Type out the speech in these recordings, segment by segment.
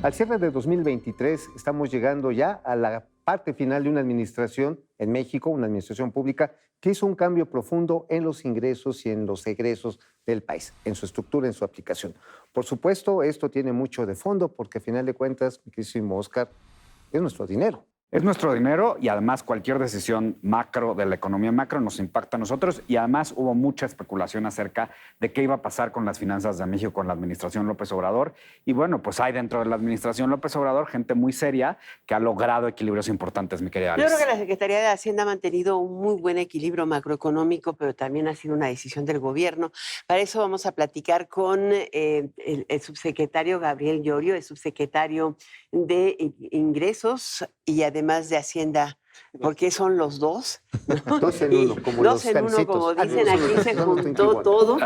Al cierre de 2023 estamos llegando ya a la parte final de una administración en México, una administración pública que hizo un cambio profundo en los ingresos y en los egresos del país, en su estructura, en su aplicación. Por supuesto, esto tiene mucho de fondo porque a final de cuentas, mi queridísimo Oscar, es nuestro dinero. Es nuestro dinero y además cualquier decisión macro de la economía macro nos impacta a nosotros y además hubo mucha especulación acerca de qué iba a pasar con las finanzas de México con la administración López Obrador. Y bueno, pues hay dentro de la administración López Obrador gente muy seria que ha logrado equilibrios importantes, mi querida Yo Alice. creo que la Secretaría de Hacienda ha mantenido un muy buen equilibrio macroeconómico, pero también ha sido una decisión del gobierno. Para eso vamos a platicar con el subsecretario Gabriel Llorio, el subsecretario de Ingresos y además de Hacienda, porque son los dos. ¿No? Dos en uno, como dos los en uno, calcitos. como dicen, aquí se juntó todo.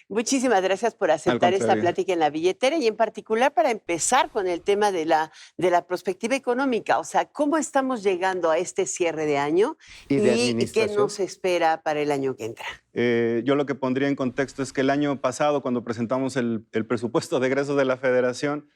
Muchísimas gracias por aceptar esta plática en La Billetera y en particular para empezar con el tema de la perspectiva económica. O sea, ¿cómo estamos llegando a este cierre de año Y de qué administración. nos espera para el año que entra? Yo lo que pondría en contexto es que el año pasado, cuando presentamos el presupuesto de egresos de la Federación,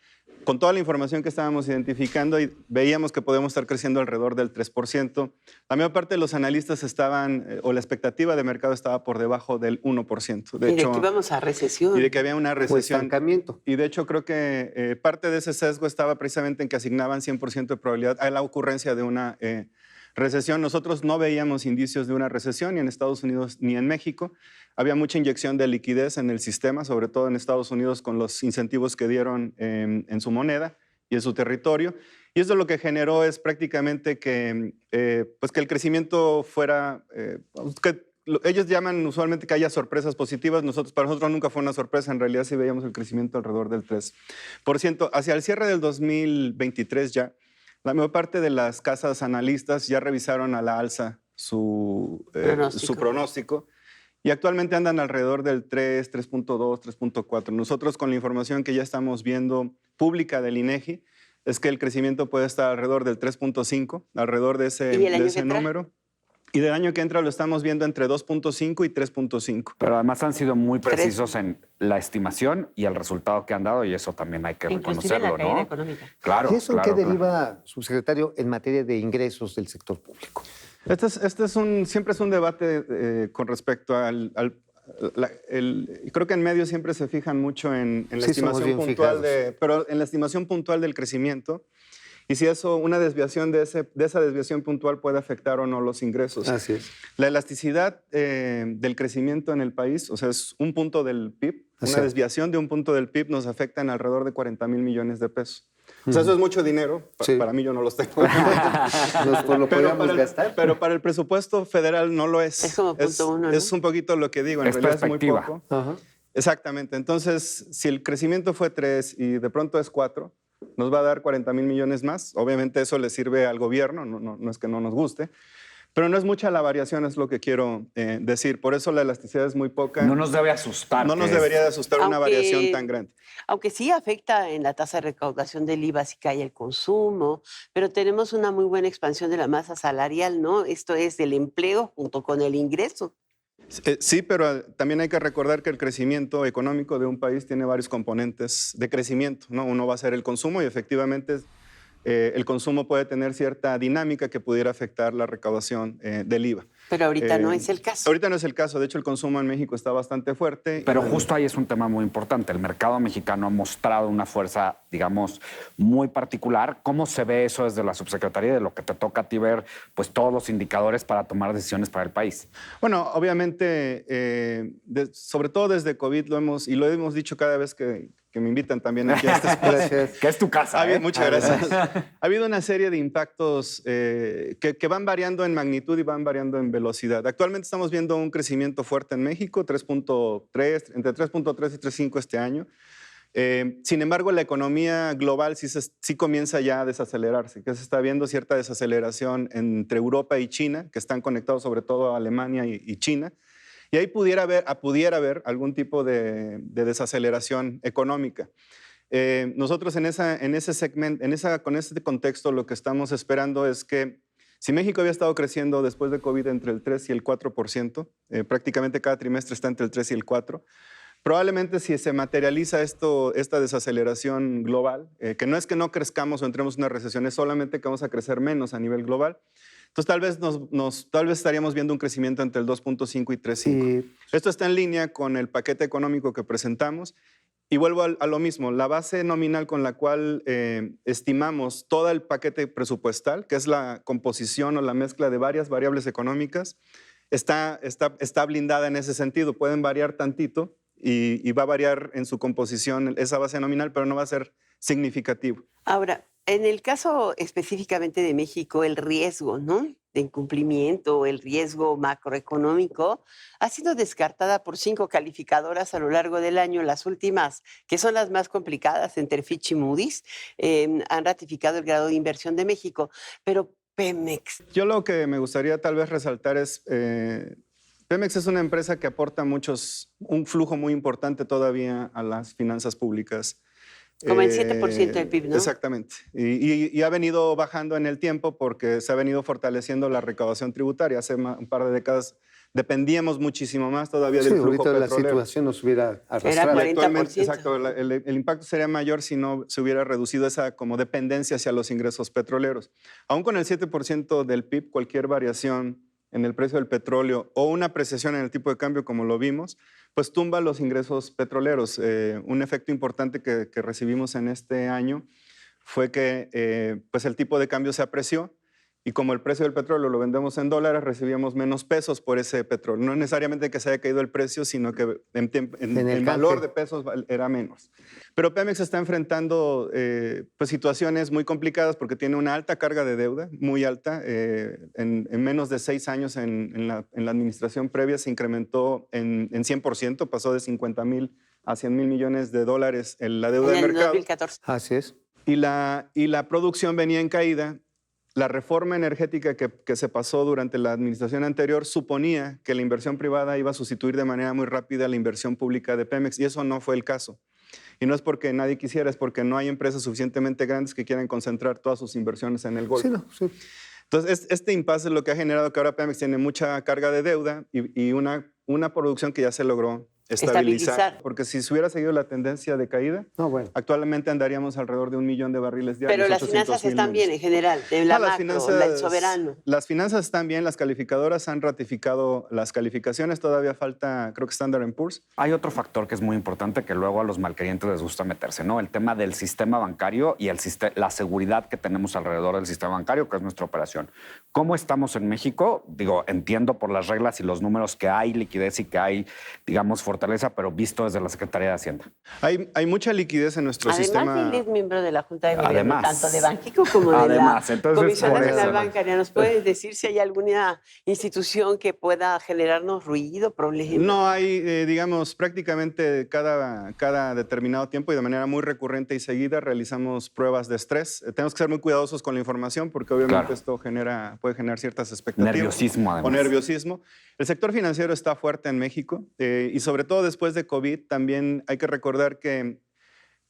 con toda la información que estábamos identificando, y veíamos que podemos estar creciendo alrededor del 3%. La mayor parte de los analistas estaban, o la expectativa de mercado estaba por debajo del 1%. De hecho, que íbamos a recesión. Y de que había una O recesión. estancamiento. Y de hecho creo que parte de ese sesgo estaba precisamente en que asignaban 100% de probabilidad a la ocurrencia de una recesión. Nosotros no veíamos indicios de una recesión ni en Estados Unidos ni en México. Había mucha inyección de liquidez en el sistema, sobre todo en Estados Unidos con los incentivos que dieron en su moneda y en su territorio. Y eso lo que generó es prácticamente que el crecimiento fuera... ellos llaman usualmente que haya sorpresas positivas. Para nosotros nunca fue una sorpresa. En realidad sí veíamos el crecimiento alrededor del 3%. Hacia el cierre del 2023 ya, la mayor parte de las casas analistas ya revisaron a la alza su pronóstico y actualmente andan alrededor del 3, 3.2, 3.4. Nosotros con la información que ya estamos viendo pública del INEGI es que el crecimiento puede estar alrededor del 3.5, alrededor de ese número. Y del año que entra lo estamos viendo entre 2.5 y 3.5. Pero además han sido muy precisos en la estimación y el resultado que han dado y eso también hay que reconocerlo, la caída ¿no? económica. Claro. ¿Y eso en qué deriva, subsecretario, en materia de ingresos del sector público? Siempre es un debate con respecto creo que en medios siempre se fijan mucho en la estimación puntual pero en la estimación puntual del crecimiento. Y si una desviación de esa desviación puntual puede afectar o no los ingresos. Así es. La elasticidad del crecimiento en el país, o sea, es un punto del PIB. Una desviación de un punto del PIB nos afecta en alrededor de 40,000 millones de pesos. O sea, eso es mucho dinero. Para mí yo no los tengo. Lo podríamos gastar. Pero para el presupuesto federal no lo es. Es como punto uno, ¿no? Es un poquito lo que digo. En realidad es muy poco. Ajá. Exactamente. Entonces, si el crecimiento fue 3 y de pronto es 4, nos va a dar 40,000 millones más. Obviamente eso le sirve al gobierno, no es que no nos guste, pero no es mucha la variación, es lo que quiero decir. Por eso la elasticidad es muy poca. No nos debe asustar. No nos debería de asustar una variación tan grande. Aunque sí afecta en la tasa de recaudación del IVA si cae el consumo, pero tenemos una muy buena expansión de la masa salarial, ¿no? Esto es del empleo junto con el ingreso. Sí, pero también hay que recordar que el crecimiento económico de un país tiene varios componentes de crecimiento, ¿no? Uno va a ser el consumo y efectivamente el consumo puede tener cierta dinámica que pudiera afectar la recaudación del IVA. Pero ahorita no es el caso. Ahorita no es el caso. De hecho, el consumo en México está bastante fuerte. Pero justo ahí es un tema muy importante. El mercado mexicano ha mostrado una fuerza, digamos, muy particular. ¿Cómo se ve eso desde la subsecretaría, de lo que te toca a ti ver, pues todos los indicadores para tomar decisiones para el país? Bueno, obviamente, sobre todo desde COVID lo hemos dicho cada vez que me invitan también aquí a este espacio. Que es tu casa. Muchas gracias. Ha habido una serie de impactos que van variando en magnitud y van variando en velocidad. Actualmente estamos viendo un crecimiento fuerte en México, entre 3.3 y 3.5 este año. Sin embargo, la economía global sí comienza ya a desacelerarse, que se está viendo cierta desaceleración entre Europa y China, que están conectados sobre todo a Alemania y China. Y ahí pudiera haber algún tipo de desaceleración económica. Nosotros con ese contexto lo que estamos esperando es que si México había estado creciendo después de COVID entre el 3 y el 4%, prácticamente cada trimestre está entre el 3 y el 4%, Probablemente si se materializa esta desaceleración global, que no es que no crezcamos o entremos en una recesión, es solamente que vamos a crecer menos a nivel global. Entonces tal vez estaríamos viendo un crecimiento entre el 2.5 y 3.5. Sí. Esto está en línea con el paquete económico que presentamos. Y vuelvo a lo mismo, la base nominal con la cual estimamos todo el paquete presupuestal, que es la composición o la mezcla de varias variables económicas, está blindada en ese sentido. Pueden variar tantito y va a variar en su composición esa base nominal, pero no va a ser significativo. Ahora, en el caso específicamente de México, el riesgo, ¿no?, de incumplimiento, el riesgo macroeconómico, ha sido descartada por 5 calificadoras a lo largo del año. Las últimas, que son las más complicadas, entre Fitch y Moody's, han ratificado el grado de inversión de México. Pero Pemex. Yo lo que me gustaría tal vez resaltar es, Pemex es una empresa que aporta un flujo muy importante todavía a las finanzas públicas. Como el 7% del PIB, ¿no? Exactamente. Y ha venido bajando en el tiempo porque se ha venido fortaleciendo la recaudación tributaria. Hace un par de décadas dependíamos muchísimo más todavía del flujo petrolero. La situación nos hubiera arrastrado. Era 40%. Actualmente, exacto, el impacto sería mayor si no se hubiera reducido esa como dependencia hacia los ingresos petroleros. Aún con el 7% del PIB, cualquier variación en el precio del petróleo o una apreciación en el tipo de cambio, como lo vimos, pues tumba los ingresos petroleros. Un efecto importante que recibimos en este año fue que pues el tipo de cambio se apreció y como el precio del petróleo lo vendemos en dólares, recibíamos menos pesos por ese petróleo. No necesariamente que se haya caído el precio, sino que en valor de pesos era menos. Pero Pemex está enfrentando pues situaciones muy complicadas porque tiene una alta carga de deuda, muy alta. En menos de 6 años en la administración previa se incrementó en 100%, pasó de 50,000 a 100,000 millones de dólares en la deuda de mercado. 2014. Así es. Y la producción venía en caída. La reforma energética que se pasó durante la administración anterior suponía que la inversión privada iba a sustituir de manera muy rápida la inversión pública de Pemex, y eso no fue el caso. Y no es porque nadie quisiera, es porque no hay empresas suficientemente grandes que quieran concentrar todas sus inversiones en el Golfo. Sí. Entonces, este impasse es lo que ha generado que ahora Pemex tiene mucha carga de deuda y una producción que ya se logró estabilizar. Porque si se hubiera seguido la tendencia de caída, actualmente andaríamos alrededor de 1 millón de barriles diarios. Pero las finanzas están bien en general, de la macro, el soberano. Las finanzas están bien, las calificadoras han ratificado las calificaciones, todavía falta, creo que Standard & Poor's. Hay otro factor que es muy importante que luego a los malquerientes les gusta meterse, ¿no? El tema del sistema bancario y la seguridad que tenemos alrededor del sistema bancario, que es nuestra operación. ¿Cómo estamos en México? Digo, entiendo por las reglas y los números que hay liquidez y que hay, digamos, fortaleza, pero visto desde la Secretaría de Hacienda. Hay mucha liquidez en nuestro sistema. Además, él es miembro de la Junta de Gobierno, tanto de Banxico como de la Comisión Nacional Bancaria. ¿Nos puedes decir si hay alguna institución que pueda generarnos ruido, problemas? No, hay, digamos, prácticamente cada determinado tiempo y de manera muy recurrente y seguida realizamos pruebas de estrés. Tenemos que ser muy cuidadosos con la información porque obviamente esto puede generar ciertas expectativas. Nerviosismo, además. O nerviosismo. El sector financiero está fuerte en México y sobre todo después de COVID también hay que recordar que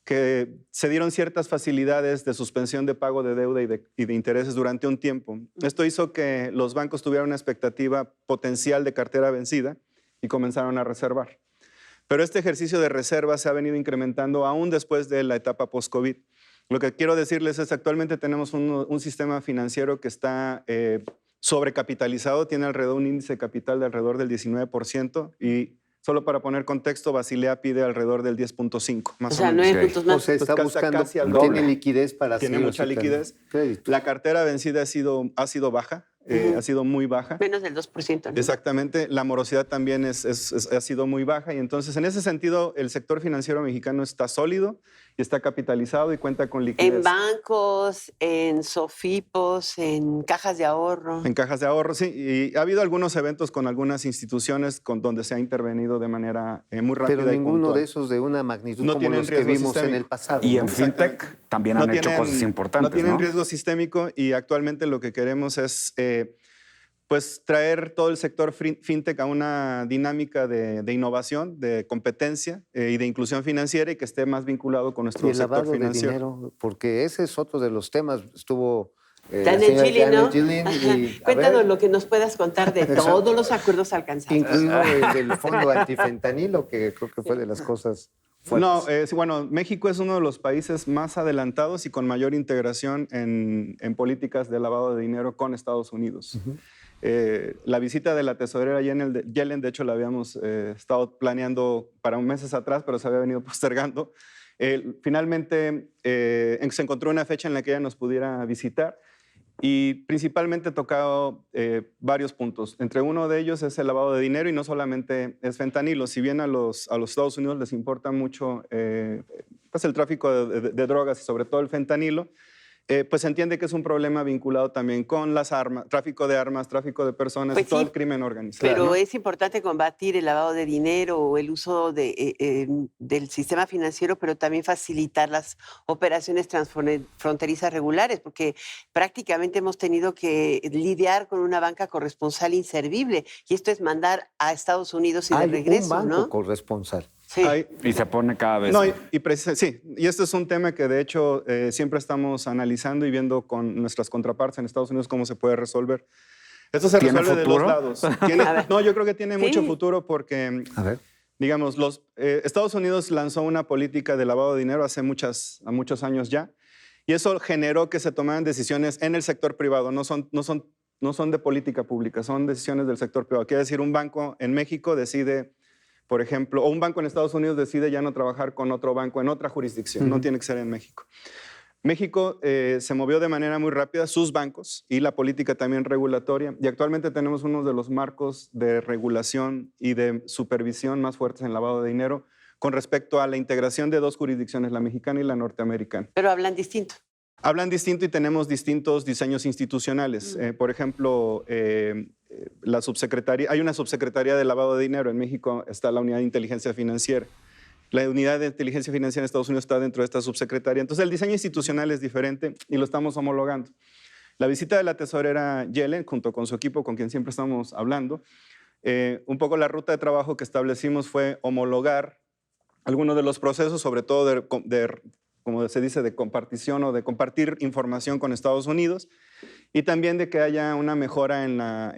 se dieron ciertas facilidades de suspensión de pago de deuda y de intereses durante un tiempo. Esto hizo que los bancos tuvieran una expectativa potencial de cartera vencida y comenzaron a reservar. Pero este ejercicio de reserva se ha venido incrementando aún después de la etapa post-COVID. Lo que quiero decirles es que actualmente tenemos un sistema financiero que está sobrecapitalizado, tiene alrededor un índice de capital de alrededor del 19% y solo para poner contexto, Basilea pide alrededor del 10.5, más o menos. 9 puntos más. O sea, está buscando, tiene liquidez para Tiene mucha liquidez. Crédito. La cartera vencida ha sido baja, ha sido muy baja. Menos del 2%. ¿no? Exactamente. La morosidad también ha sido muy baja y entonces en ese sentido el sector financiero mexicano está sólido y está capitalizado y cuenta con liquidez. En bancos, en SOFIPOS, en cajas de ahorro. En cajas de ahorro, sí. Y ha habido algunos eventos con algunas instituciones donde se ha intervenido de manera muy rápida. Pero ninguno puntual. de esos de una magnitud no como los que vimos en el pasado. Y en FinTech también han hecho cosas importantes, No tienen riesgo sistémico y actualmente lo que queremos es pues traer todo el sector FinTech a una dinámica de innovación, de competencia y de inclusión financiera y que esté más vinculado con nuestro sector financiero. De dinero, porque ese es otro de los temas. Estuvo Janet señora Yellen, ¿no? Janet Yellen, y, a Cuéntanos ver, lo que nos puedas contar de Exacto. todos los acuerdos alcanzados. incluido el del fondo antifentanilo, que creo que fue de las cosas fuertes. No, bueno, México es uno de los países más adelantados y con mayor integración en políticas de lavado de dinero con Estados Unidos. La visita de la tesorera Yellen, de hecho, la habíamos estado planeando para meses atrás, pero se había venido postergando. Finalmente se encontró una fecha en la que ella nos pudiera visitar y principalmente tocado varios puntos. Entre uno de ellos es el lavado de dinero y no solamente es fentanilo. Si bien a los Estados Unidos les importa mucho pues el tráfico de drogas y sobre todo el fentanilo, pues se entiende que es un problema vinculado también con las armas, tráfico de armas, tráfico de personas Pues y todo sí, el crimen organizado. Pero ¿no? es importante combatir el lavado de dinero o el uso del sistema financiero, pero también facilitar las operaciones transfronterizas regulares, porque prácticamente hemos tenido que lidiar con una banca corresponsal inservible. Y esto es mandar a Estados Unidos y de Hay regreso, un banco ¿no? corresponsal. Sí. Y se pone cada vez. No, sí, y este es un tema que de hecho siempre estamos analizando y viendo con nuestras contrapartes en Estados Unidos cómo se puede resolver. Esto se ¿Tiene resuelve futuro? de dos lados. No, yo creo que tiene Sí. mucho futuro porque, A ver. digamos, Estados Unidos lanzó una política de lavado de dinero hace muchos años ya, y eso generó que se tomaran decisiones en el sector privado, no son de política pública, son decisiones del sector privado. Quiere decir, un banco en México decide, por ejemplo, o un banco en Estados Unidos decide ya no trabajar con otro banco en otra jurisdicción, no tiene que ser en México. México se movió de manera muy rápida, sus bancos y la política también regulatoria, y actualmente tenemos uno de los marcos de regulación y de supervisión más fuertes en lavado de dinero con respecto a la integración de dos jurisdicciones, la mexicana y la norteamericana. Pero hablan distinto. Hablan distinto y tenemos distintos diseños institucionales. Por ejemplo, hay una subsecretaría de lavado de dinero. En México está la unidad de inteligencia financiera. La unidad de inteligencia financiera en Estados Unidos está dentro de esta subsecretaría. Entonces, el diseño institucional es diferente y lo estamos homologando. La visita de la tesorera Yellen, junto con su equipo, con quien siempre estamos hablando, un poco la ruta de trabajo que establecimos fue homologar algunos de los procesos, sobre todo como se dice, de compartición o de compartir información con Estados Unidos, y también de que haya una mejora en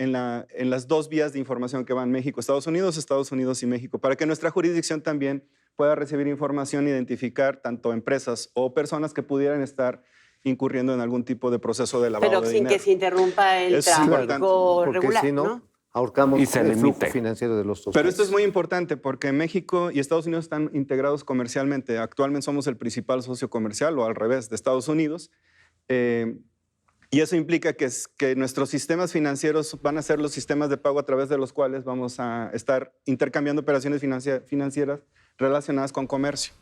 las dos vías de información que van México, Estados Unidos y México, para que nuestra jurisdicción también pueda recibir información, identificar tanto empresas o personas que pudieran estar incurriendo en algún tipo de proceso de lavado Pero de sin dinero. que se interrumpa el Es importante, tráfico Porque regular, si no, ¿no? ahorcamos Y se el flujo limite. financiero de los dos Pero esto es países. muy importante porque México y Estados Unidos están integrados comercialmente. Actualmente somos el principal socio comercial, o al revés, de Estados Unidos. Y eso implica que nuestros sistemas financieros van a ser los sistemas de pago a través de los cuales vamos a estar intercambiando operaciones financieras relacionadas con comercio.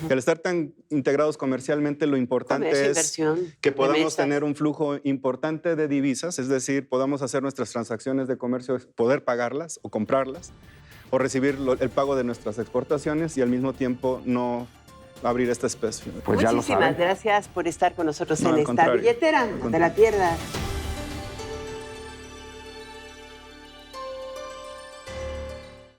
El estar tan integrados comercialmente, lo importante Comercio, es inversión, que podamos remesas. tener un flujo importante de divisas, es decir, podamos hacer nuestras transacciones de comercio, poder pagarlas o comprarlas, o recibir el pago de nuestras exportaciones y al mismo tiempo no abrir esta especie. Pues ya lo Muchísimas saben. gracias por estar con nosotros No, en al esta contrario. billetera. Al No te la pierdas.